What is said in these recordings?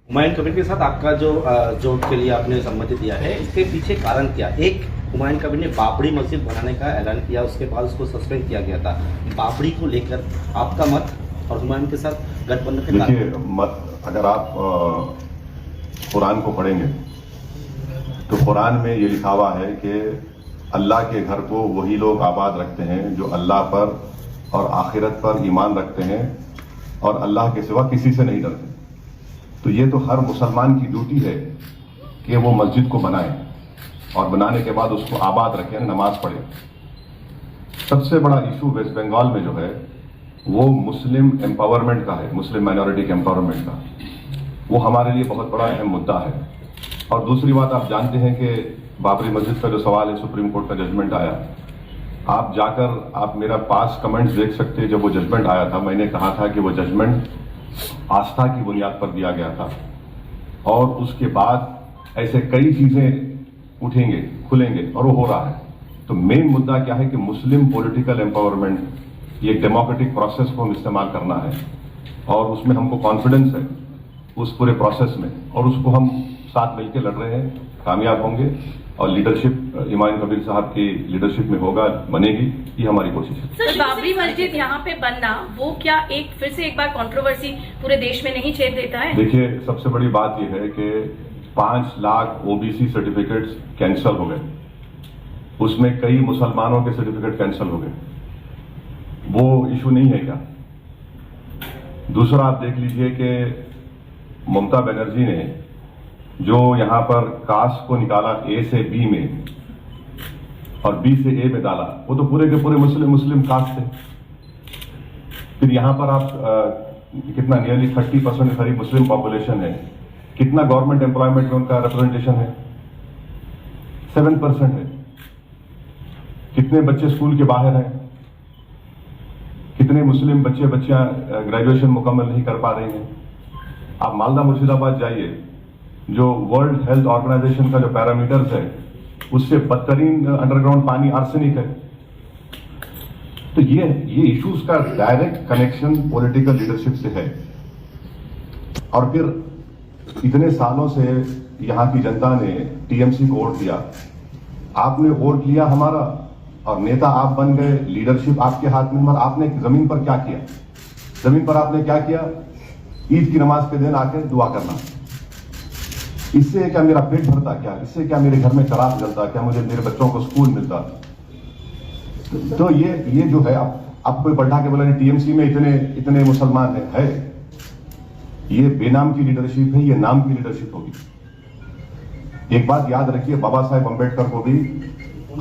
हुमायूं कबीर के साथ आपका जो जोड़ के लिए आपने सम्मति दिया है, इसके पीछे कारण क्या? एक, हुमायूं कबीर ने बाबरी मस्जिद बनाने का ऐलान किया, उसके बाद उसको सस्पेंड किया गया था। बाबरी को लेकर आपका मत और हुमायूं के साथ गठबंधन के देखिए, अगर आप कुरान को पढ़ेंगे तो कुरान में ये लिखा हुआ है कि अल्लाह के घर को वही लोग आबाद रखते हैं जो अल्लाह पर और आखिरत पर ईमान रखते हैं और अल्लाह के सिवा किसी से नहीं डरते। तो ये तो हर मुसलमान की ड्यूटी है कि वो मस्जिद को बनाए और बनाने के बाद उसको आबाद रखें, नमाज पढ़े। सबसे बड़ा इशू वेस्ट बंगाल में जो है वो मुस्लिम एम्पावरमेंट का है, मुस्लिम माइनॉरिटी के एम्पावरमेंट का। वो हमारे लिए बहुत बड़ा अहम मुद्दा है। और दूसरी बात, आप जानते हैं कि बाबरी मस्जिद का जो सवाल है, सुप्रीम कोर्ट का जजमेंट आया, आप जाकर आप मेरा पास कमेंट्स देख सकते हैं। जब वो जजमेंट आया था, मैंने कहा था कि वो जजमेंट आस्था की बुनियाद पर दिया गया था और उसके बाद ऐसे कई चीजें उठेंगे, खुलेंगे और वो हो रहा है। तो मेन मुद्दा क्या है कि मुस्लिम पॉलिटिकल एम्पावरमेंट, ये डेमोक्रेटिक प्रोसेस को हम इस्तेमाल करना है और उसमें हमको कॉन्फिडेंस है उस पूरे प्रोसेस में, और उसको हम साथ मिलकर लड़ रहे हैं, कामयाब होंगे और लीडरशिप हुमायूं कबीर साहब की लीडरशिप में होगा, बनेगी, ये हमारी कोशिश है। सर, बाबरी मस्जिद यहाँ पे बनना वो क्या फिर से एक बार कंट्रोवर्सी पूरे देश में नहीं छेड़ देता है? देखिए, सबसे बड़ी बात यह है कि 5 लाख ओबीसी सर्टिफिकेट्स कैंसिल हो गए, उसमें कई मुसलमानों के सर्टिफिकेट कैंसिल हो गए। वो इशू नहीं है क्या? दूसरा, आप देख लीजिए कि ममता बनर्जी ने जो यहां पर कास्ट को निकाला ए से बी में और बी से ए में डाला, वो तो पूरे के पूरे मुस्लिम कास्ट थे। फिर यहां पर आप कितना नियरली 30% के करीब मुस्लिम पॉपुलेशन है। कितना गवर्नमेंट एम्प्लॉयमेंट में उनका रिप्रेजेंटेशन है? 7% है। कितने बच्चे स्कूल के बाहर हैं? कितने मुस्लिम बच्चियां ग्रेजुएशन मुकम्मल नहीं कर पा रही हैं? आप मालदा मुर्शिदाबाद जाइए, जो वर्ल्ड हेल्थ ऑर्गेनाइजेशन का जो पैरामीटर्स है उससे बदतरीन अंडरग्राउंड पानी आर्सेनिक है। तो ये इश्यूज का डायरेक्ट कनेक्शन पॉलिटिकल लीडरशिप से है। और फिर इतने सालों से यहां की जनता ने टीएमसी को वोट दिया, आपने वोट लिया हमारा और नेता आप बन गए, लीडरशिप आपके हाथ में, मगर आपने जमीन पर क्या किया? जमीन पर आपने क्या किया? ईद की नमाज के दिन आके दुआ करना। इससे क्या मेरा पेट भरता? क्या इससे क्या मेरे घर में चराग जलता? क्या मुझे मेरे बच्चों को स्कूल मिलता? तो ये जो है, अब कोई बढ़ा के बोला टीएमसी में इतने मुसलमान है। ये बेनाम की लीडरशिप है, ये नाम की लीडरशिप होगी। एक बात याद रखिए, बाबा साहेब अम्बेडकर को भी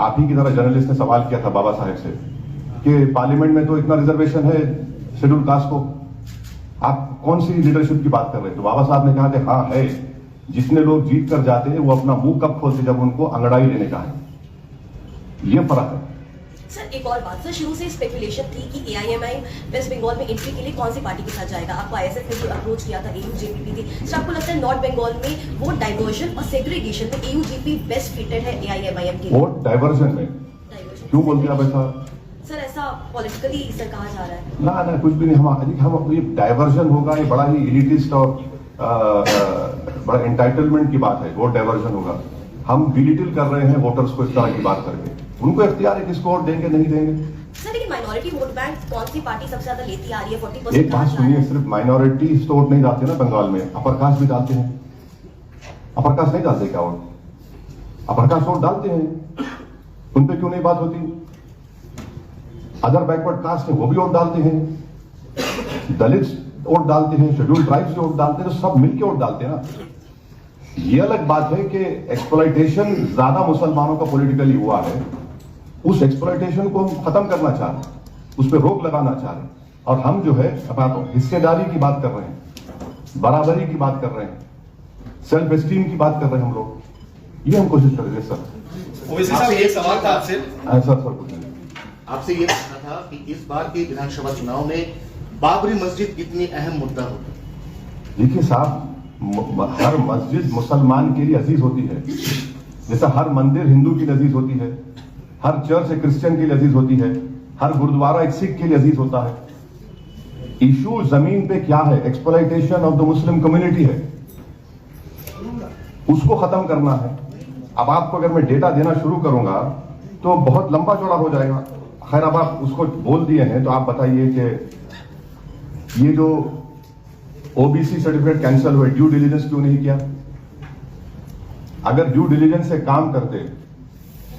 आप ही की तरह जर्नलिस्ट ने सवाल किया था बाबा साहेब से कि पार्लियामेंट में तो इतना रिजर्वेशन है शेड्यूल कास्ट को, आप कौन सी लीडरशिप की बात कर रहे हैं? तो बाबा साहब ने कहा कि हाँ है, जितने लोग जीत कर जाते हैं वो अपना मुंह कब खोलते जब उनको अंगड़ाई लेने का है। ये फर्क है। सर, एक और बात, सर शुरू से स्पेकुलेशन थी कि एआईएमआईएम वेस्ट बंगाल में एंट्री के लिए कौन सी पार्टी के साथ जाएगा। आपको आईएसएफ ने जो अप्रोच किया था, एयूजेपी थी। सर, आपको लगता है नॉर्थ बंगाल में वोट डाइवर्जन और सेग्रीगेशन में एयूजेपी बेस्ट फिटेड है एआईएमआईएम के लिए? वोट डाइवर्जन में क्यों बोलते हैं आप ऐसा? सर, ऐसा पॉलिटिकली सर कहा जा रहा है। ना कुछ भी नहीं। हम ये डाइवर्जन होगा, ये बड़ा ही एलिटिस्ट और बड़ा एंटाइटलमेंट की बात है। वोट डाइवर्जन होगा, हम बिलिटिल कर रहे हैं वोटर्स को इस तरह की बात करके। उनको इख्तियार है किसको वोट देंगे नहीं देंगे। सर, लेकिन माइनॉरिटी वोट बैंक कौन सी पार्टी सबसे ज्यादा लेती आ रही है? 40%। एक बात सुनिए, सिर्फ माइनॉरिटी वोट नहीं डालते ना बंगाल में, अपर कास्ट भी डालते हैं। अपर कास्ट नहीं डालते क्या वोट? अपर कास्ट वोट डालते हैं, उन पे क्यों नहीं बात होती? अदर बैकवर्ड कास्ट है वो भी वोट डालते हैं, दलित वोट डालते हैं, शेड्यूल ट्राइब्स वोट डालते हैं, तो सब मिलकर वोट डालते हैं ना। ये अलग बात है कि एक्सप्लॉइटेशन ज्यादा मुसलमानों का पॉलिटिकली हुआ है, उस एक्सप्लॉइटेशन को हम खत्म करना चाह रहे हैं, उस पर रोक लगाना चाह रहे हैं। और हम जो है अब हिस्सेदारी की बात कर रहे हैं, बराबरी की बात कर रहे हैं, सेल्फ एस्टीम की बात कर रहे हैं हम लोग। ये हम कोशिश कर रहे हैं। सर, ओवैसी साहब, एक सवाल था आपसे। सर कुछ नहीं, आपसे ये पूछना था कि इस बार के विधानसभा चुनाव में बाबरी मस्जिद कितनी अहम मुद्दा होगी? देखिए साहब, हर मस्जिद मुसलमान के लिए अजीज होती है, जैसा हर मंदिर हिंदू की अजीज होती है, हर चर्च एक क्रिश्चियन के लिए अजीज होती है, हर गुरुद्वारा एक सिख के लिए अजीज होता है। इशू जमीन पे क्या है? Exploitation of the Muslim community है। उसको खत्म करना है। अब आपको अगर मैं डेटा देना शुरू करूंगा तो बहुत लंबा चौड़ा हो जाएगा। खैर, अब आप उसको बोल दिए हैं तो आप बताइए कि ये जो ओबीसी सर्टिफिकेट कैंसिल हुए, ड्यू डिलीजेंस क्यों नहीं किया? अगर ड्यू डिलीजेंस से काम करते,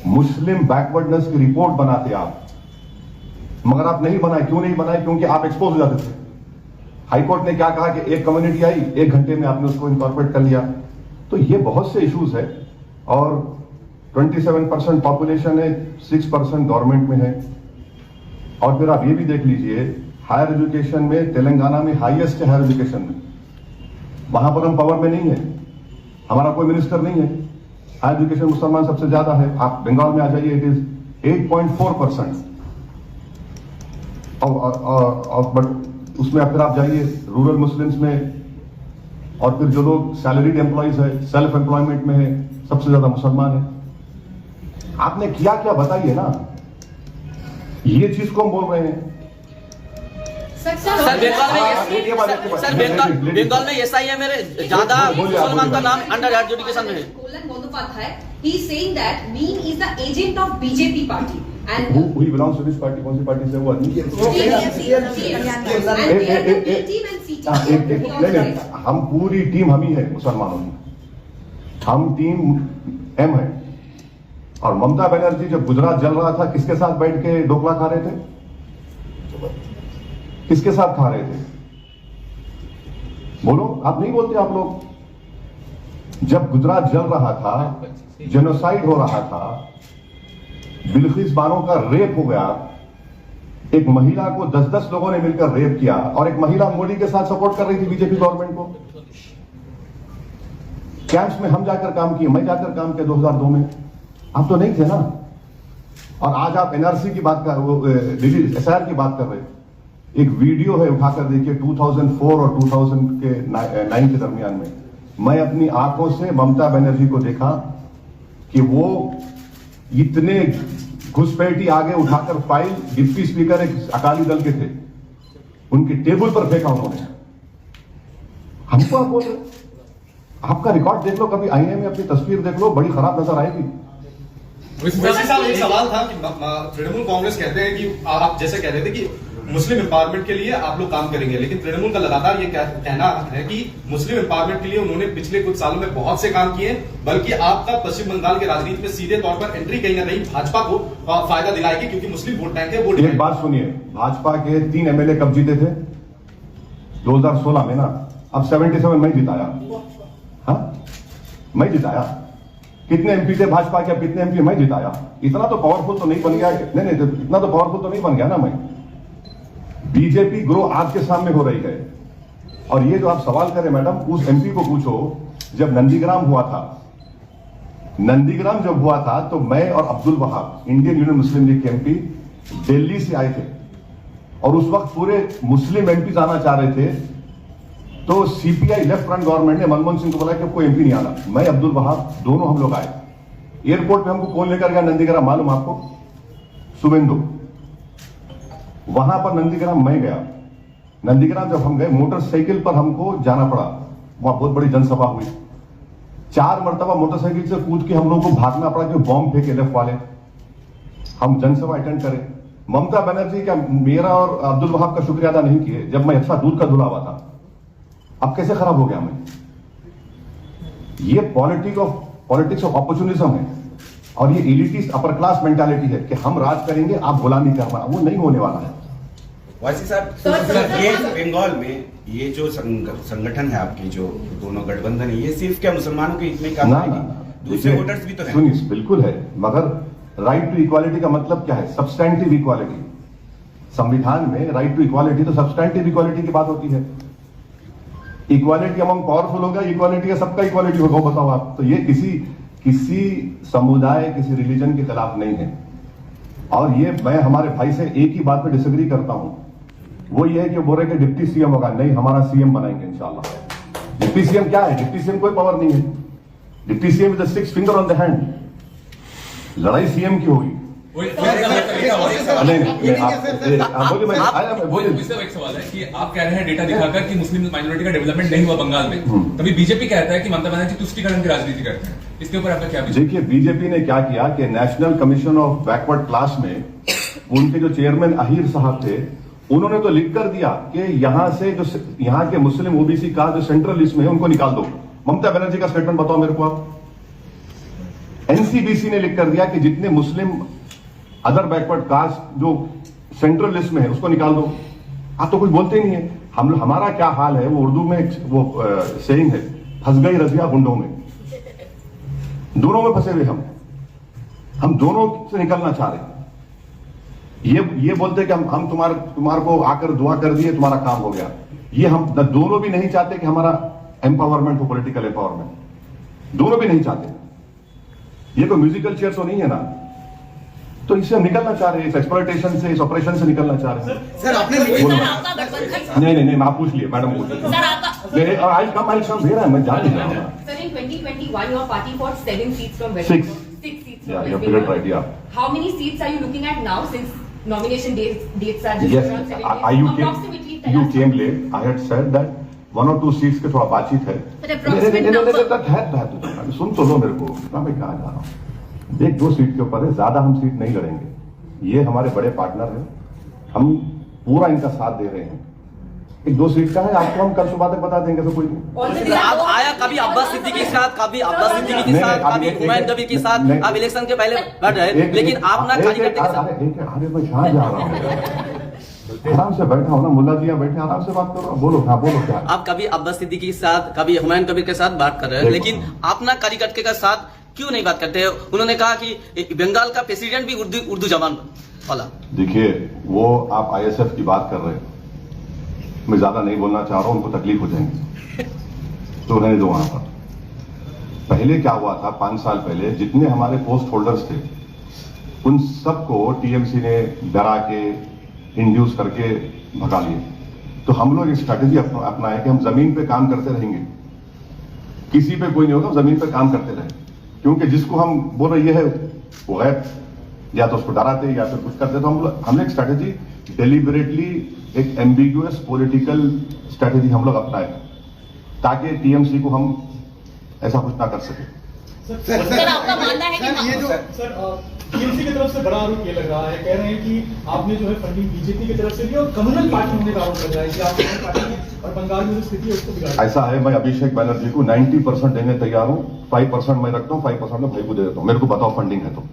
मुस्लिम बैकवर्डनेस की रिपोर्ट बनाते आप, मगर आप नहीं बनाए। क्यों नहीं बनाए? क्योंकि आप एक्सपोज हो जाते थे। हाईकोर्ट ने क्या कहा कि एक कम्युनिटी आई, 1 घंटे में आपने उसको इनकॉर्पोरेट कर लिया। तो ये बहुत से इश्यूज है। और 27% पॉपुलेशन है, 6% गवर्नमेंट में है। और फिर आप ये भी देख लीजिए, हायर एजुकेशन में तेलंगाना में हाईएस्ट है। हायर एजुकेशन में वहां पर हम पावर में नहीं है, हमारा कोई मिनिस्टर नहीं है। हायर एजुकेशन मुसलमान सबसे ज्यादा है। आप बंगाल में आ जाइए, इट इज 8.4%। और बट उसमें फिर आप जाइए रूरल मुस्लिम्स में, और फिर जो लोग सैलरीड एम्प्लॉइज है, सेल्फ एम्प्लॉयमेंट में है, सबसे ज्यादा मुसलमान है। आपने किया क्या बताइए ना। ये चीज को हम बोल रहे हैं। सर बंगाल में एसआईएम मेरे ज्यादा मुसलमान का नाम अंडर एजुकेशन में है। Kolan Bandyopadhyay, he is saying that Meen is the agent of BJP party and Who belongs to this party? कौन सी पार्टी से वो आदमी? नहीं, हम पूरी टीम हम ही है मुसलमानों की। हम टीम एम है। और ममता बनर्जी जब गुजरात जल रहा था, किसके साथ बैठ के ढोकला खा रहे थे? किसके साथ खा रहे थे? बोलो, आप नहीं बोलते आप लोग। जब गुजरात जल रहा था, जेनोसाइड हो रहा था, बिल्किस बानो का रेप हो गया, एक महिला को 10-10 लोगों ने मिलकर रेप किया, और एक महिला मोदी के साथ सपोर्ट कर रही थी बीजेपी गवर्नमेंट को। कैंप्स में हम जाकर काम किए, मैं जाकर काम किया 2002 में। आप तो नहीं थे ना। और आज आप एनआरसी की बात कर, एसआर की बात कर रहे हैं। एक वीडियो है, उठाकर देखिए, 2004 और 2009 के दरमियान में मैं अपनी आंखों से ममता बनर्जी को देखा कि वो इतने घुसपैठी आगे उठाकर फाइल डिप्टी स्पीकर एक अकाली दल के थे, उनके टेबल पर फेंका उन्होंने। हमको आप बोल रहे, आपका रिकॉर्ड देख लो, कभी आईने में अपनी तस्वीर देख लो, बड़ी खराब नजर आएगी। वैसे साहब एक सवाल था कि तृणमूल कांग्रेस कहते हैं कि आप जैसे कह रहे थे कि मुस्लिम एम्पावरमेंट के लिए आप लोग काम करेंगे, लेकिन तृणमूल का लगातार ये कहना है कि मुस्लिम एम्पावरमेंट के लिए उन्होंने पिछले कुछ सालों में बहुत से काम किए, बल्कि आपका पश्चिम बंगाल के राजनीति में सीधे तौर पर एंट्री कहीं ना कहीं भाजपा को फायदा दिलाएगी, क्योंकि मुस्लिम वोट बैंक है। वो एक बात सुनिए, भाजपा के 3 एमएलए कब जीते थे? 2016 में ना। अब 77 मैं जिताया। हाँ, मैं जिताया। कितने एमपी थे भाजपा के? कितने एमपी मैं जिताया? इतना तो पावरफुल तो नहीं बन गया। नहीं, इतना तो पावरफुल तो नहीं बन गया ना मैं। बीजेपी ग्रो आपके सामने हो रही है। और ये जो आप सवाल करें मैडम, उस एमपी को पूछो, जब नंदीग्राम हुआ था, नंदीग्राम जब हुआ था तो मैं और अब्दुल वहाब, इंडियन यूनियन मुस्लिम लीग के एमपी, दिल्ली से आए थे। और उस वक्त पूरे मुस्लिम एमपी आना चाह रहे थे, तो सीपीआई लेफ्ट फ्रंट गवर्नमेंट ने मनमोहन सिंह को बोला कि कोई एमपी नहीं आना। मैं, अब्दुल वहाब, दोनों हम लोग आए। एयरपोर्ट पे हमको कौन लेकर गया? नंदीग्राम, मालूम आपको? शुभेंदु। वहां पर नंदीग्राम मैं गया। नंदीग्राम जब हम गए, मोटरसाइकिल पर हमको जाना पड़ा। वहां बहुत बड़ी जनसभा हुई। 4 मरतबा मोटरसाइकिल से कूद के हम लोग को भागना पड़ा कि बॉम्ब फेंके लेफ्ट वाले। हम जनसभा अटेंड करें। ममता बनर्जी का, मेरा और अब्दुल वहाब का शुक्रिया अदा नहीं किए जब मैं अच्छा दूध का धुला हुआ था। अब कैसे खराब हो गया मैं? ये पॉलिटिक्स ऑफ अपॉर्चुनिज्म है, और ये एलिटिस्ट अपर क्लास मेंटालिटी है कि हम राज करेंगे, आप गुलामी करना। वो नहीं होने वाला है। वासी साहब, ये बंगाल में ये जो संगठन है आपकी, जो दोनों गठबंधन है, ये सिर्फ क्या मुसलमानों के इतने काम है? दूसरे वोटर्स भी तो हैं। सुनिए, बिल्कुल है, मगर राइट टू इक्वालिटी का मतलब क्या है? Substantive equality. संविधान में राइट टू इक्वालिटी तो सब्सटैंटिव इक्वालिटी की बात होती है। इक्वालिटी अमंग पावरफुल होगा, इक्वालिटी का सबका इक्वालिटी होगा, बताओ आप। तो ये किसी समुदाय, किसी रिलीजन के खिलाफ नहीं है। और ये मैं हमारे भाई से एक ही बात पे डिसएग्री करता हूं, वो ये है कि बोल रहे कि डिप्टी सीएम होगा। नहीं, हमारा सीएम बनाएंगे इंशाल्लाह। डिप्टी सीएम क्या है? डिप्टी सीएम कोई पावर नहीं है। Deputy CM is the 6th finger on the hand. लड़ाई सीएम की होगी, बोलिए। एक सवाल है कि आप कह रहे हैं डेटा दिखाकर कि मुस्लिम माइनॉरिटी का डेवलपमेंट नहीं हुआ बंगाल में, तभी बीजेपी कहता है कि ममता बनर्जी तुष्टीकरण की राजनीति करते हैं। इसके ऊपर आपका क्या विचार? देखिए, बीजेपी ने क्या किया कि national commission of backward class में उनके जो चेयरमैन अहीर साहब थे, उन्होंने तो लिख कर दिया कि यहां से जो यहां के मुस्लिम ओबीसी का जो सेंट्रल लिस्ट में है उनको निकाल दो। ममता बनर्जी का स्टेटमेंट बताओ मेरे को आप। एनसीबीसी ने लिख कर दिया कि जितने मुस्लिम अदर बैकवर्ड कास्ट जो सेंट्रल लिस्ट में है उसको निकाल दो। आप तो कुछ बोलते ही नहीं है। हमारा क्या हाल है, वो उर्दू में वो सेइंग है, फंस गई रजिया गुंडों में। दोनों में फंसे हुए हम दोनों से निकलना चाह रहे हैं। ये बोलते कि हम तुम्हारे को आकर दुआ कर दिए, तुम्हारा काम हो गया। ये हम दोनों भी नहीं चाहते कि हमारा एम्पावरमेंट हो, पॉलिटिकल एम्पावरमेंट दोनों भी नहीं चाहते। ये कोई म्यूजिकल चेयर तो नहीं है ना, तो इससे हम निकलना चाह रहे हैं, इस एक्सप्लॉयटेशन से, इस ऑपरेशन से निकलना चाह रहे हैं। सर आपने नहीं, आप पूछ लिए मैडम, पूछ लिए। आई कम दे रहा है, मैं जान नहीं रहा हूँ। Sir, in 2021, your party fought 7 seats from West Six. Bengal. 6 seats Yeah, from you West have figured Bengal. right, yeah. How many seats are you looking at now since nomination dates are just Yes, around 7 days? you Approximately tell us. came late. I had said that 1 or 2 seats के थोड़ा बातचीत है। सुन तो लो मेरे को, मैं कहा जा रहा हूँ। 1-2 सीट के ऊपर है, ज्यादा हम सीट नहीं लड़ेंगे। ये हमारे बड़े पार्टनर हैं, हम पूरा इनका साथ दे रहे हैं। 1-2 सीट का है, आपको हम कल सुबह तक बता देंगे, तो कोई नहीं। आप आया कभी अब्बास सिद्दीकी के साथ, कभी अब्बास सिद्दीकी के साथ, कभी हुमायूं कबीर के साथ, आप इलेक्शन के पहले लड़ रहे, लेकिन आप ना कार्यकर्ता के साथ। अरे मैं कहाँ जा रहा हूँ? आराम से बैठा हो ना, मुल्ला जी बैठे, आराम से बात करो। बोलो, हाँ बोलो क्या। आप कभी अब्बास सिद्दीकी के साथ, कभी हुमायूं कबीर के साथ बात कर रहे हैं, लेकिन अपना कार्यकर्ता के साथ क्यों नहीं बात करते? उन्होंने कहा कि बंगाल का प्रेसिडेंट भी उर्दू जबान वाला। देखिए, वो आप ISF की बात कर रहे हैं, मैं ज्यादा नहीं बोलना चाह रहा हूं, उनको तकलीफ हो जाएंगी, तो रहने दो। वहां पर पहले क्या हुआ था, 5 साल पहले जितने हमारे पोस्ट होल्डर्स थे, उन सबको TMC ने डरा के, इंड्यूस करके भगा लिए। तो हम लोग एक स्ट्रैटेजी अपनाए कि हम जमीन पे काम करते रहेंगे, किसी पे कोई नहीं होगा, जमीन पे काम करते रहे। क्योंकि जिसको हम बोल रहे है वो है, या तो उसको डराते या फिर कुछ करते। तो हमने एक स्ट्रैटेजी डेलिबरेटली, एक एम्बिगुअस पॉलिटिकल स्ट्रैटेजी हम लोग अपनाए, ताकि TMC को हम ऐसा कुछ ना कर सके। सर आपका मानना है कि ये जो TMC की तरफ से बड़ा आरोप ये लग रहा है, कह रहे हैं कि आपने जो है फंडिंग बीजेपी की तरफ से ली और कम्युनल पार्टी होने का आरोप लग रहा है कि आप कम्युनल पार्टी में और बंगाल में जो स्थिति है उसको बिगाड़। ऐसा है, मैं अभिषेक बनर्जी को 90% देने तैयार हूँ, 5% मैं रखता हूँ, 5% मैं भाई को दे देता हूँ। मेरे को बताओ फंडिंग है तो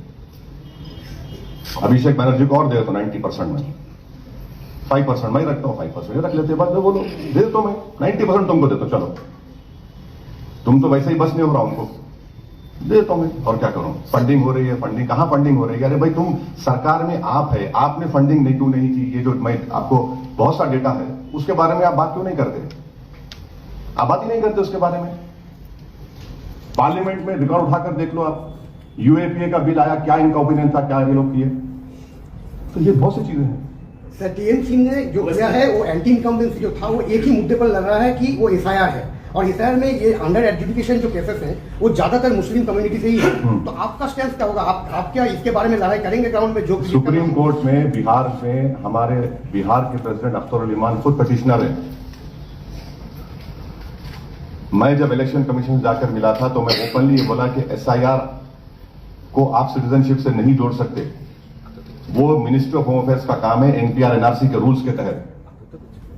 अभिषेक बनर्जी को और दे देता हूँ 90% में, 5% मैं रखता हूँ, 5% रख लेते। बाद में बोलो दे देता हूँ, मैं 90% तुमको देता हूँ। चलो, तुम तो वैसे ही बस नहीं हो रहा, उनको दे देता हूँ मैं, और क्या करूँ। फंडिंग हो रही है, फंडिंग कहाँ फंडिंग हो रही है? अरे भाई, तुम सरकार में आप है, आपने फंडिंग नहीं क्यों नहीं की? ये जो मैं आपको बहुत सा डेटा है, उसके बारे में आप बात क्यों नहीं करते? आप बात ही नहीं करते उसके बारे में। पार्लियामेंट में रिकॉर्ड उठाकर देख लो आप, UAPA का बिल आया, क्या इनका ओपिनियन था, क्या ये लोग किए। तो ये बहुत सी चीजें हैं। सर, TMC ने जो किया है वो एंटी इनकम्बेंसी जो था, वो एक ही मुद्दे पर लग रहा है कि वो SIR है, और SIR में ये अंडर एडजुडिकेशन जो केसेस हैं वो ज्यादातर मुस्लिम कम्युनिटी से ही है। तो आपका स्टैंड क्या होगा? आप क्या इसके बारे में लड़ाई करेंगे ग्राउंड में? जो सुप्रीम कोर्ट में बिहार में हमारे बिहार के प्रेसिडेंट अख्तर उल इमान खुद पिटिशनर है। मैं जब इलेक्शन कमीशन से जाकर मिला था तो मैं ओपनली ये बोला कि SIR को आप सिटीजनशिप से नहीं जोड़ सकते, वो मिनिस्ट्री ऑफ होम अफेयर्स का काम है, NPR NRC के रूल्स के तहत।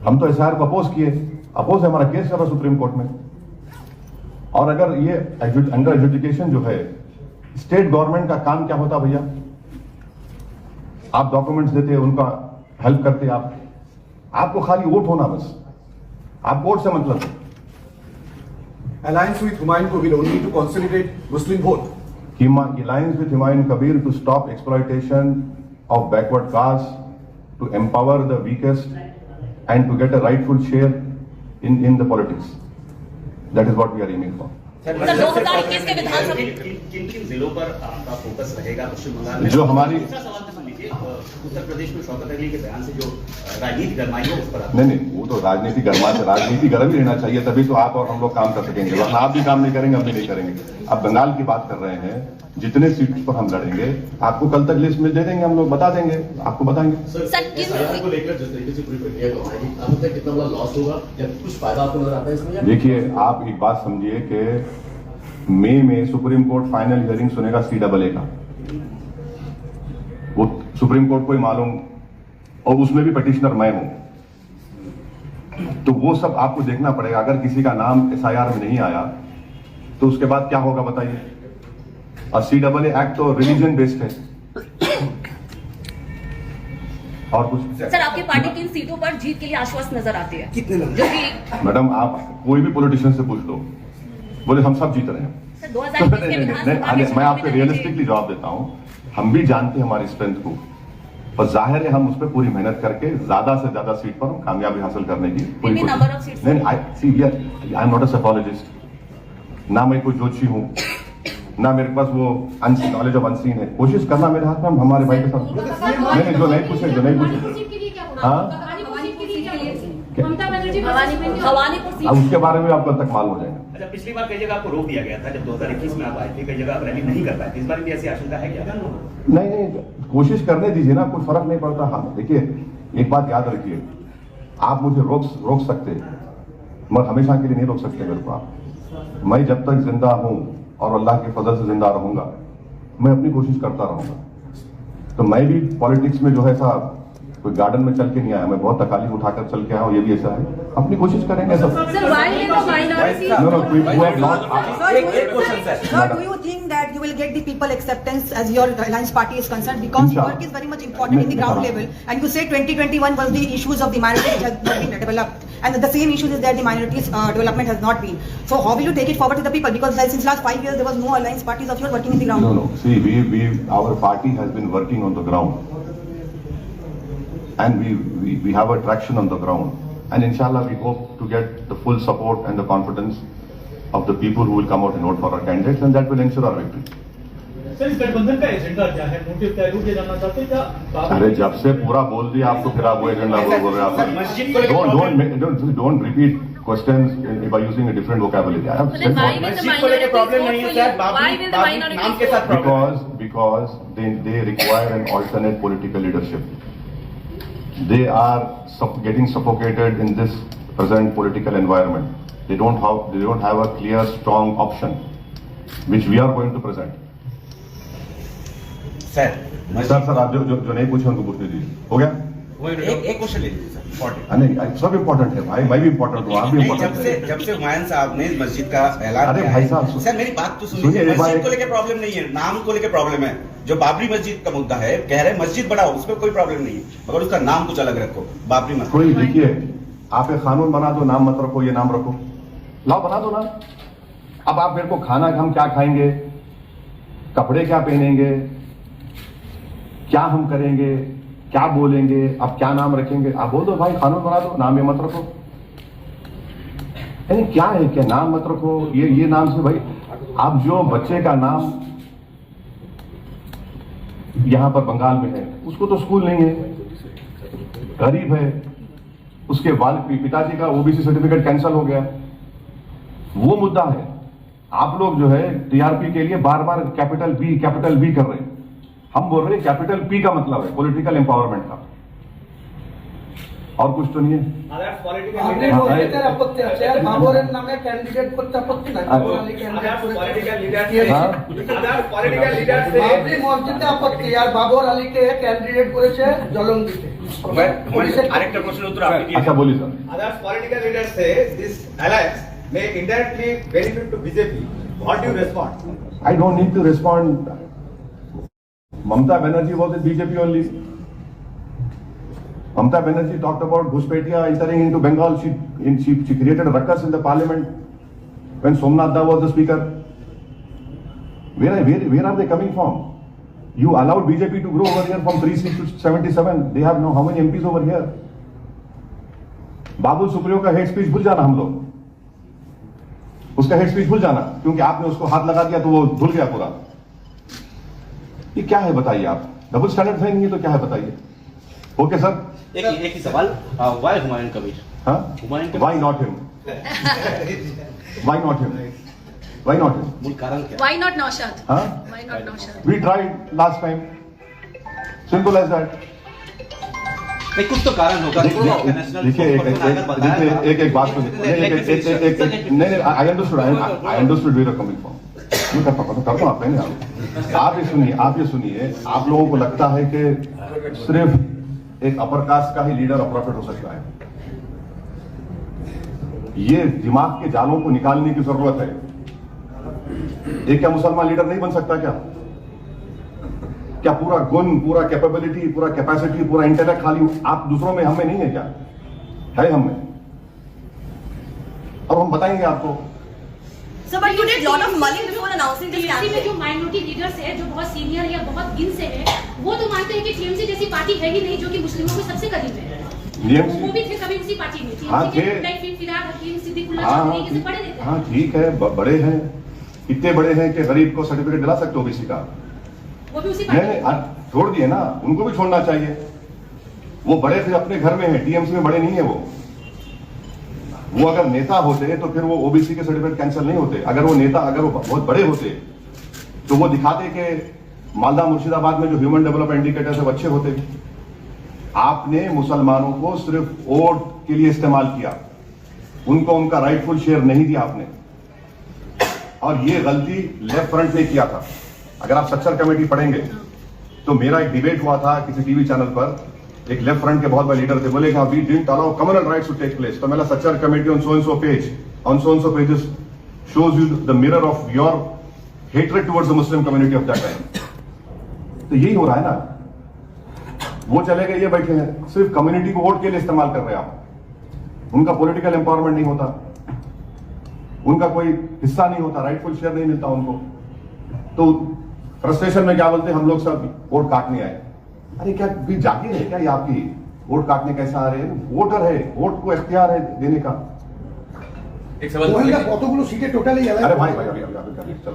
हम तो SIR को अपोज किए, अपोज है, हमारा केस चला सुप्रीम कोर्ट में। और अगर ये अंडर एजुकेशन जो है, स्टेट गवर्नमेंट का काम क्या होता भैया? आप डॉक्यूमेंट्स देते, उनका हेल्प करते, आपको खाली वोट होना बस, आप वोट से मतलब है। Alliance with Humayun Kabir only to consolidate Muslim vote. Alliance with Humayun Kabir to stop exploitation of backward castes, to empower the weakest, and to get a rightful share in the politics. That is what we are aiming for. Sir 2021 के विधानसभा किन किन जिलों पर आपका focus रहेगा पश्चिम बंगाल में? जो हमारी उत्तर प्रदेश में शौकत अली के बयान से जो राजनीति गरमाई है उस पर नहीं, वो तो राजनीति गर्म ही रहना चाहिए, तभी तो आप और हम लोग काम कर सकेंगे, वरना आप भी काम नहीं करेंगे, हम भी नहीं करेंगे। अब बंगाल की बात कर रहे हैं, जितने सीट पर हम लड़ेंगे आपको कल तक लिस्ट में दे देंगे, हम लोग बता देंगे, आपको बताएंगे। सर को लेकर जिस तरीके से पूरी प्रक्रिया करवाएगी, अब तक कितना बड़ा लॉस होगा या कुछ फायदा आपको नजर आता है इसमें? देखिए, आप एक बात समझिए कि मई में सुप्रीम कोर्ट फाइनल हियरिंग सुनेगा CAA का, वो सुप्रीम कोर्ट को ही मालूम, और उसमें भी पिटिशनर मैं हूं, तो वो सब आपको देखना पड़ेगा। अगर किसी का नाम SIR में नहीं आया तो उसके बाद क्या होगा बताइए। और CAA एक्ट तो रिलीजन बेस्ड है। और कुछ सर, आपकी पार्टी 3 सीटों पर जीत के लिए आश्वस्त नजर आती है, कितने लोग? जो कि मैडम, आप कोई भी पॉलिटिशियन से पूछ लो, बोले हम सब जीत रहे हैं। सर 2020 के विधानसभा में मैं आपको रियलिस्टिकली जवाब देता हूं, हम भी जानते हैं हमारी स्ट्रेंथ को, और जाहिर है हम उस पर पूरी मेहनत करके ज्यादा से ज्यादा सीट पर हम कामयाबी हासिल करने की पूरी नंबर ऑफ सीट्स। नहीं, I am not a psephologist, ना मैं कोई ज्योतिषी हूं, ना मेरे पास वो नॉलेज ऑफ अनसीन है। कोशिश करना मेरे हाथ में, हम हमारे भाई के साथ। नहीं, जो नहीं पूछे हाँ, अब उसके बारे में आपको तक मालूम हो जाएगा। अच्छा, पिछली बार कई जगह आपको रोक दिया गया था जब 2021 में आप आए थे, कई जगह आप रैली नहीं कर पाए थे, इस बार भी ऐसी आशंका है क्या? नहीं, कोशिश करने दीजिए ना, कोई फर्क नहीं पड़ता। हाँ, देखिए, एक बात याद रखिए, आप मुझे रोक सकते मगर हमेशा के लिए नहीं रोक सकते मेरे को आप। मैं जब तक जिंदा हूं और अल्लाह के फजल से जिंदा रहूंगा, मैं अपनी कोशिश करता रहूंगा। तो मैं भी पॉलिटिक्स में जो है ऐसा कोई गार्डन में चल के नहीं आया, मैं बहुत तकालीफ उठाकर चल के आया हूं, ये भी ऐसा है, अपनी कोशिश करेंगे सब। Sir, do you think that you will get the people acceptance as your alliance party is concerned? Because work is very much important in the ground level, and you say 2021 was the issues of the minorities has not been developed, and the same issues is that the minorities development has not been. So how will you take it forward to the people? Because since last 5 years there was no alliance parties of yours working in the ground. No. See, our party has been working on the ground, and we have a traction on the ground, and inshallah we hope to get the full support and the confidence of the people who will come out and vote for our candidates, and that will ensure our victory. Sir, इस गठबंधन का agenda क्या है? Motive क्या है? ये जानना चाहते हैं क्या? अरे जब से पूरा बोल दिया आपको, फिर आप वो एजेंडा बोल रहे हैं। Don't repeat questions by using a different vocabulary. I have said because they require an alternate political leadership. They are getting suffocated in this present political environment. They don't have a clear, strong option, which we are going to present. Sir आप जो नहीं पूछे उनको पूछने दीजिए। हो गया? एक क्वेश्चन ले लीजिए सर। नहीं, सब इम्पोर्टेंट है भाई, मैं भी इम्पोर्टेंट हूँ, आप भी इम्पोर्टेंट है। जब से हुमायूं साहब ने मस्जिद का ऐलान अरे भाई साहब, सर मेरी बात तो सुनिए। मस्जिद को लेकर प्रॉब्लम नहीं है, नाम को लेकर प्रॉब्लम है। जो बाबरी मस्जिद का मुद्दा है, कह रहे हैं मस्जिद बढ़ाओ, उसमें कोई प्रॉब्लम नहीं है, मगर उसका नाम कुछ अलग रखो, बाबरी मस्जिद। कोई देखिए, आप एक कानून बना दो, नाम मत रखो, ये नाम रखो, लाओ बना दो ना। अब आप मेरे को खाना हम क्या खाएंगे, कपड़े क्या पहनेंगे, क्या हम करेंगे, क्या बोलेंगे, अब क्या नाम रखेंगे, आप बोल दो भाई, कानून बना दो, नाम ये मत रखो। यानी क्या है, क्या नाम मत रखो, ये नाम से भाई, आप जो बच्चे का नाम यहां पर बंगाल में है, उसको तो स्कूल नहीं है, गरीब है, उसके पिताजी का ओबीसी सर्टिफिकेट कैंसिल हो गया, वो मुद्दा है। आप लोग जो है टीआरपी के लिए बार बार कैपिटल बी कर रहे हैं, हम बोल रहे हैं कैपिटल पी का मतलब है पॉलिटिकल एम्पावरमेंट का, और कुछ तो नहीं है। अच्छा बोलिए sir. Others political leaders say this alliance may indirectly benefit to BJP. What do you respond? I don't need to respond. Mamata Banerjee was in BJP only. Mamata Banerjee talked about Ghuspetia entering into Bengal. She created a ruckus in the parliament when Somnath Da was the speaker. Where are they coming from? You allowed BJP to grow over here from 3 seats to 77. They have now how many MPs over here? Babul Supriyo का head speech भूल जाना, हम लोग उसका head speech भूल जाना, क्योंकि आपने उसको हाथ लगा दिया तो वो धुल गया पूरा। ये क्या है बताइए आप? डबल स्टैंडर्ड है नहीं है तो क्या है बताइए। ओके सर, एक ही सवाल, वाई हुमायूं कबीर? हाँ, Humayun Kabir, why not him, why not him, why not him, मूल कारण क्या? Why not Naushad? हाँ, Why not Naushad? We tried last time, simple as that. नहीं, कुछ तो कारण होगा। देखिए एक बात सुनिए, नहीं I understood where you coming from, मैं करता हूँ आप नहीं, आप ये सुनिए, आप लोगों को लगता है कि सिर्फ एक अपर कास्ट का ही लीडर अप्रोप्रिएट हो सकता है। ये दिमाग के जालों को निकालने की जरूरत है। एक क्या मुसलमान लीडर नहीं बन सकता क्या पूरा गुण, पूरा कैपेबिलिटी, पूरा कैपेसिटी, पूरा इंटेलेक्ट खाली आप दूसरों में, हम में नहीं है क्या? है हम में, और हम बताएंगे आपको। So, but you did lot of mulling before announcing this TMC में campaign. जो माइनॉरिटी लीडर्स है, जो बहुत सीनियर या बहुत गिन से है, वो तो मानते हैं कि टीएमसी जैसी पार्टी है ही नहीं जो कि मुस्लिमों को सबसे करीब है। वो भी थे कभी उसी पार्टी में, हाँ, टीएमसी के लाइक फिराद हकीम, सिद्दीकुल्लाह चौधरी जैसे बड़े नेता। हाँ ठीक है, बड़े हैं, इतने बड़े हैं कि गरीब को सर्टिफिकेट दिला सकते हो ओबीसी का। वो भी उसी नहीं, छोड़ दिए ना, उनको भी छोड़ना चाहिए। वो बड़े थे अपने घर में हैं, टीएमसी में बड़े नहीं है वो अगर नेता होते तो फिर वो ओबीसी के सर्टिफिकेट कैंसिल नहीं होते। अगर वो बहुत बड़े होते तो वो दिखाते कि मालदा मुर्शिदाबाद में जो ह्यूमन डेवलपमेंट इंडिकेटर्स है वो अच्छे होते। आपने मुसलमानों को सिर्फ वोट के लिए इस्तेमाल किया, उनको उनका राइटफुल शेयर नहीं दिया आपने, और ये गलती लेफ्ट फ्रंट ने किया था। अगर आप सच्चर कमेटी पढ़ेंगे तो मेरा एक डिबेट हुआ था किसी टीवी चैनल पर, एक लेफ्ट फ्रंट के बहुत बड़े लीडर थे, बोले कि we didn't allow communal riots to take place. तो मेरा Sachar committee on so and so page, on so and so pages shows you the mirror of your hatred towards the Muslim community of that time. तो यही हो रहा है ना, वो चले गए, ये बैठे हैं, सिर्फ कम्युनिटी को वोट के लिए इस्तेमाल कर रहे हैं आप। उनका पॉलिटिकल एम्पावरमेंट नहीं होता, उनका कोई हिस्सा नहीं होता, राइटफुल शेयर नहीं मिलता उनको। तो फ्रस्ट्रेशन में क्या बोलते हैं, हम लोग सब वोट काटने आए। अरे क्या भी जागीर है क्या ये आपकी? वोट काटने कैसा आ रहे हैं? वोटर है, वोट को इख्तियार है देने का। एक सवाल কতগুলো সিটে টোটালি अरे भाई अभी चला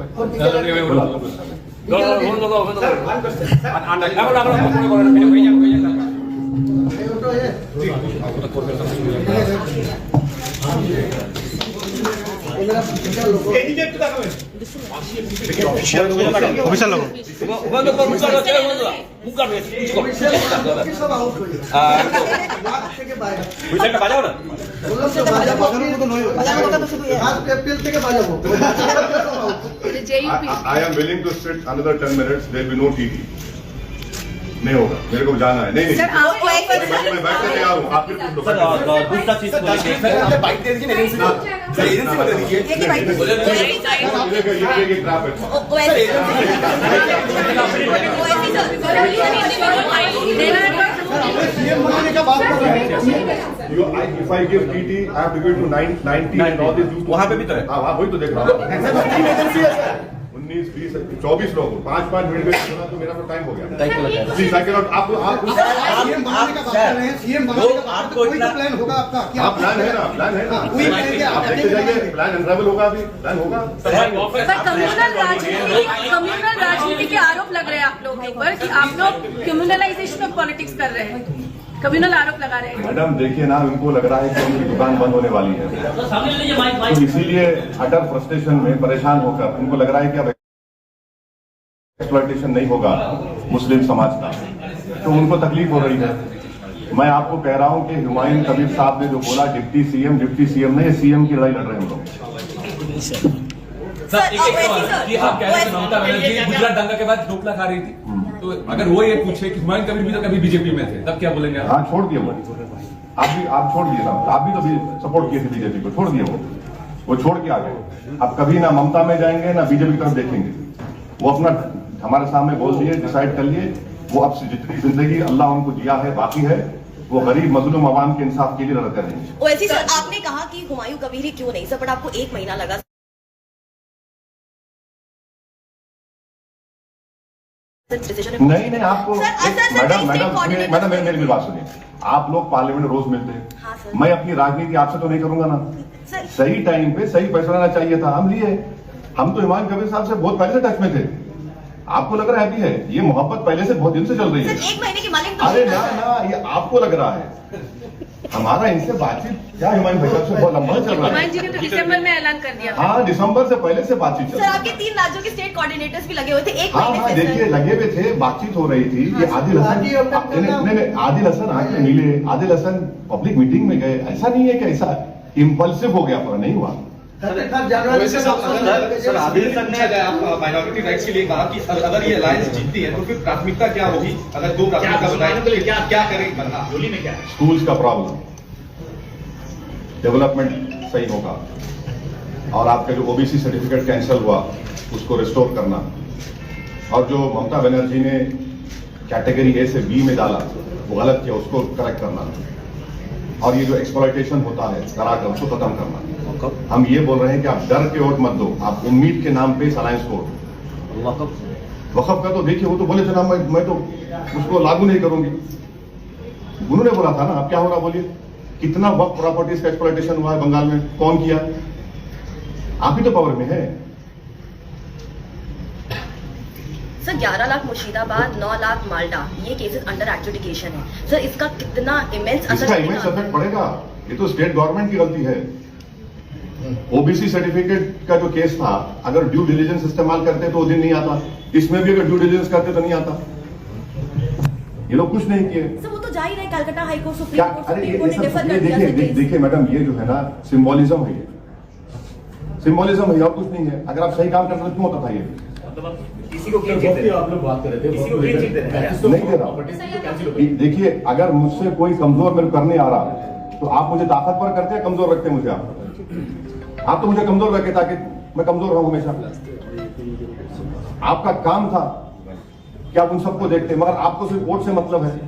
I am willing to sit another 10 minutes. There will be no TV. नहीं होगा, मेरे को जाना है। नहीं सर, आपको एक मैं बैठ के तैयार हूँ। आप फिर दूसरा चीज को लेके बाइक दे दीजिए, एजेंसी बता दीजिए। ये ट्रैप है। If I give TT, I have to give to 90 and all this. वहाँ पे भी तो है। हाँ, वहाँ वही तो देख रहा हूँ। 19, 20, 24 लोग 5-5 मिनट में सुना तो मेरा तो टाइम हो गया। Please I can not. आप सीएम बनाने का बात कर रहे हैं, सीएम बनाने का बात, कोई तो प्लान होगा आपका? क्या प्लान है ना? प्लान है ना? आप देखते जाइए, प्लान अनरेवल होगा, अभी प्लान होगा। कम्युनल राजनीति के आरोप लग रहे हैं आप लोगों के ऊपर कि आप लोग कम्युनलाइजेशन ऑफ पॉलिटिक्स कर रहे हैं, कम्युनल आरोप लगा रहे हैं। मैडम देखिए ना, उनको लग रहा है कि उनकी दुकान बंद होने वाली है, तो इसीलिए अटर फ्रस्ट्रेशन में परेशान होकर उनको लग रहा है कि अब एक्सप्लॉयटेशन नहीं होगा मुस्लिम समाज का, तो उनको तकलीफ हो रही है। मैं आपको कह रहा हूं कि हुमायूं कबीर साहब ने जो बोला डिप्टी सीएम नहीं, सीएम की लड़ाई लड़ रहे हैं हम लोग। सर एक सवाल कि आप कह रहे थे ममता बनर्जी गुजरात दंगा के बाद ढोकला खा रही थी, तो अगर वो ये पूछे कि हुमायूं कबीर भी तो कभी बीजेपी में थे, तब क्या बोलेंगे? हाँ, छोड़ दिए वो, आप छोड़ दिए ना, आप भी तो सपोर्ट किए थे बीजेपी को, छोड़ दिए वो छोड़ के आ गए। अब कभी ना ममता में जाएंगे ना बीजेपी की तरफ देखेंगे। वो अपना हमारे सामने बोल दिए, डिसाइड कर लिए, वो अब से जितनी जिंदगी अल्लाह उनको दिया है बाकी है, वो गरीब मजलूम अवाम के इंसाफ के लिए लड़ करेंगे। वैसे सर, आपने कहा कि हुमायूं कबीर ही क्यों नहीं सर, बट आपको 1 महीना लगा। नहीं आपको मैडम मेरी बात सुनिए, आप लोग पार्लियामेंट रोज मिलते हैं। हाँ, मैं अपनी राजनीति आपसे तो नहीं करूंगा ना। सही टाइम पे सही फैसला लेना चाहिए था, हम लिए। हम तो हुमायूं कबीर साहब से बहुत पहले से टच में थे। आपको लग रहा है अभी है, ये मोहब्बत पहले से बहुत दिन से चल रही है। सिर्फ 1 महीने की मालिक तो अरे ना ना, ये आपको लग रहा है। हमारा इनसे बातचीत क्या हुमायूं भाई साहब से बहुत लंबा चल रहा है। हुमायूं जी ने तो दिसंबर में ऐलान कर दिया था। हाँ, दिसंबर से पहले से बातचीत चल सर रही है। आपके 3 राज्यों के स्टेट कोऑर्डिनेटर्स भी लगे हुए थे 1 हाँ महीने हाँ, से देखिए सर। लगे हुए थे, बातचीत हो रही थी। ये आदिल हसन नहीं, आदिल हसन आके मिले, आदिल हसन पब्लिक मीटिंग में गए। ऐसा नहीं है कि ऐसा इम्पल्सिव हो गया, पर नहीं हुआ। वैसे सर आदिल हसन ने माइनॉरिटी राइट्स के लिए कहा कि अगर ये अलायंस जीतती है तो फिर प्राथमिकता क्या होगी, अगर 2 प्राथमिकता बनाए क्या करें बनना जोली में क्या है? स्कूल्स का प्रॉब्लम, डेवलपमेंट सही होगा, और आपका जो ओबीसी सर्टिफिकेट कैंसिल हुआ उसको रिस्टोर करना, और जो ममता बनर्जी ने कैटेगरी ए से बी में डाला वो गलत किया, उसको करेक्ट करना, और ये जो एक्सप्लॉयटेशन होता है कराकर उसको खत्म करना। हम ये बोल रहे हैं कि आप डर के वोट मत दो, आप उम्मीद के नाम पे इस अलायंस को वक़्फ़ का तो देखिए, वो तो बोले थे ना मैं तो उसको लागू नहीं करूंगी। उन्होंने बोला था ना, अब क्या हो रहा बोलिए, कितना वक्त प्रॉपर्टीज का एक्सप्लॉयटेशन हुआ है बंगाल में, कौन किया? आप ही तो पावर में है। सर 11 लाख मुर्शिदाबाद, 9 लाख माल्टा, ये केसेस अंडर एडजुडिकेशन है सर, इसका कितना इमेंस इसका असर इमेंस इफेक्ट पड़ेगा। ये तो स्टेट गवर्नमेंट की गलती है। ओबीसी सर्टिफिकेट का जो केस था, अगर ड्यू डिलिजेंस इस्तेमाल करते तो वो दिन नहीं आता, इसमें भी अगर ड्यू डिलिजेंस करते तो नहीं आता। ये लोग कुछ नहीं किए। सर वो तो जा ही रहे, कलकत्ता हाई कोर्ट, क्या? सुप्रीम कोर्ट, अरे सुप्रीम ये कोर्ट ने डिफर सब कर दिया देखिए देखिए मैडम, ये जो है ना सिंबोलिज्म है, ये सिंबोलिज्म है और कुछ नहीं है। अगर आप सही काम करते तो क्यों होता था ये? किसी को क्लीन चिट दे रहे हैं, आप लोग बात कर रहे थे, किसी को क्लीन चिट दे रहे हैं, नहीं दे रहा। देखिए, अगर मुझसे कोई कमजोर मेरे करने आ रहा तो आप मुझे ताकतवर करते हैं, कमजोर रखते मुझे? आप तो मुझे कमजोर रखे ताकि मैं कमजोर रहूं हमेशा। आपका काम था कि आप उन सबको देखते, मगर आपको सिर्फ वोट से मतलब है।